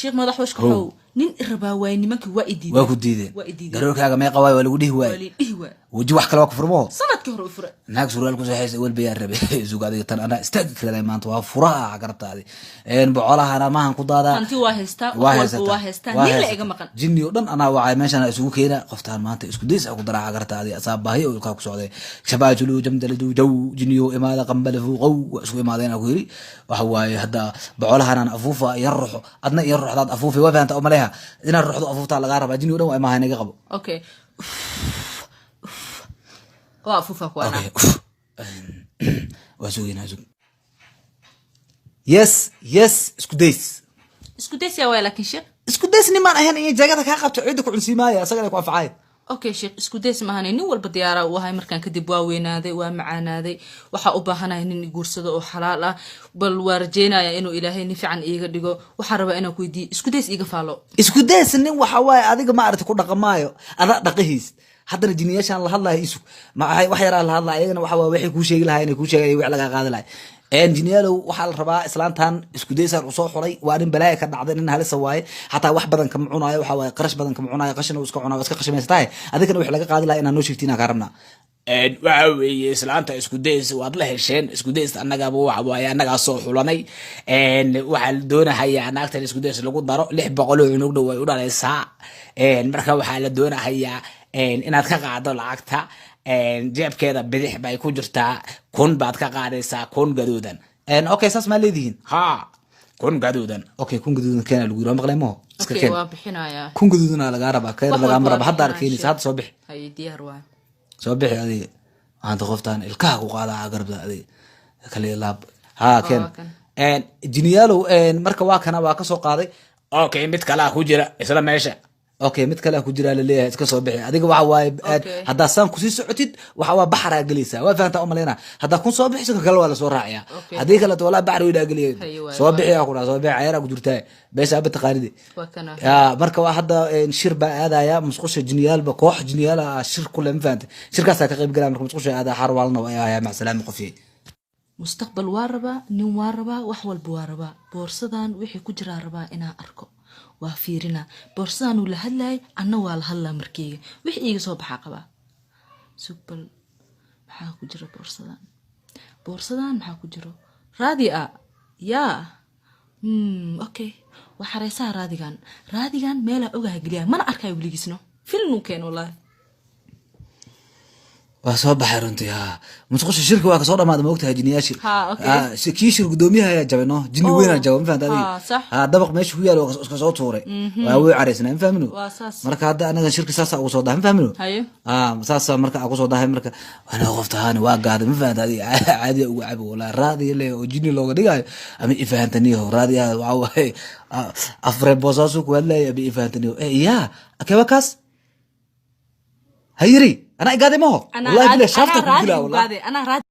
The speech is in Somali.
الشيخ ما ضحوش كحو نين الرباوين نمك وائدين قالوا كاغا ما قواي ولا وديه واي وجي wax kale waa ku furmo sanad ka hor u fura naag surwaal ku saxaysa wal biya rabe zuugaadiga tan ana istaag kale maanta waa furaha garabtaadi boqolaha ma han ku daada anti waa heesta nin la iga maqan jinni oo dhan ana waa meeshan isugu keena qoftaan maanta isku days ku daraa garabtaadi asaabahay oo ka ku socday shabaajulu jamdaladu jaw jinniyo imaada qambal fuqow isku imaadeen aku yiri waxa waaye hada boqolaha ana afuufa yarruxo adna yarruxdaad afuufi waa faanta oo maleeha ina ruuxdo afuufta laga raba jinni oo dhan waa imaha inaga qabo okay وافوفك وانا واسوينا زوج يس اسكوديس يا ويلك شيخ اسكوديس نمان اهين اي جاغدا ka qabto ciidu ku cunsimaaya asaga ku afcaay okay sheekh iskudeys ma ahayn nin walba diyaara oo hay markaan kadib waa weynaaday waa macaanaaday waxa u baahanahay nin guursado oo xalaal ah bal warjeenaya inuu ilaahay ni fiican iiga dhigo waxa raba inaan ku weydiiyo iskudeys iiga faalo iskudeys nin waxa waay adiga ma aragti ku dhaqamaayo ada dhaqihiis haddana jiniyashan la hadlayo isu ma ahay wax yar la hadlayo ayagana waxa waa wixii ku sheegi lahayn ku sheegay wax laga qaadi lahayn jiniyalo waxa la rabaa islaantan isku deysan u soo xulay waa in balaaya ka dhacday in halisa waaye hatta wax badan ka cunayo waxa waa qarash badan ka cunayo qashin uu iska cunayo iska qashmaystaay adigana wax laga qaadi lahayn inaan noo sheegtina ka rabnaa waxa weeye islaanta isku deys waad la hesheen isku deys annaga waa annaga soo xulanay waxa la doonayaa naagta isku deys lagu daro 600 cunug dhow way u dhalaysaa marka waxa la doonayaa inaad ka qaado lacagta jeebkeeda bidix bay ku jirtaa kun baad ka qaadaysaa kun gaduudan okay saas ma leedihiin ha kun gaduudan okay kun gaduudan kana lagu yiraahdo maqlaymo iska keen waa bixinaya kun gaduudan laga rabaa kayr laga maraba hadda arkeenaysa hadda soo bix hay diyaar waa soo bixi adiga aan qoftaan ilkaha ku qaada garabda adiga kale laab ha keen jiniyalo marka waa kana waa ka soo qaaday okay mid kale ku jira isla meesha okay mid kale ku jira leeyahay iska soo bixi adiga waxa waay hada san ku sii socotid waxa waa baxra galeysa waa faanta oo maleena hada kun soo bixi kale waa la soo raaciya hadii kale wala baxri ila galiyay soo bixi ku soo bixi ayara ku jirtaa beesha ba taqaanidi ya marka waa hada shir ba aadaya musqusha jiniyal ba koox jiniyal shir kule faanta shirkaas ka qayb galay marka musqusha aada xarwalna waa ma salaam qofi mustaqbal waaraba nin waaraba wax walba waaraba boorsadan wixii ku jira raba ina arko waa fiirina boorsadan uu la hadlay anna waa la hadlaa markii wix iiga soo baxa qaba subbal maxaa ku jira boorsadan maxaa ku jiro raadiya ya okay waxa reesaa raadigan meela ogaha galiya mana arkay wiligisno filmu keen wallahi وصوب بحرنتي ها مسقوش الشركة وكسر ما دام وقتها جنياشي كيشر قدوميها يا جبناه جني وين الجو فهمت هذه دبق ماشي ويا لو كسر صوري وهو عريسنا فهمنو مركا هذا أنا شركة ساسا أقصى ده فهمنو ساسا مركا أقصى ده مركا أنا وقفتها أنا واقع هذا فهمت هذه عادي وعب ولا راضي اللي وجني لو قديها أمي فهمتني هو راضي وعو أفرب بوساسك ولا يبي فهمتني يا أكيد هيري أنا قاعد ما هو والله بلا شافته كلها والله أنا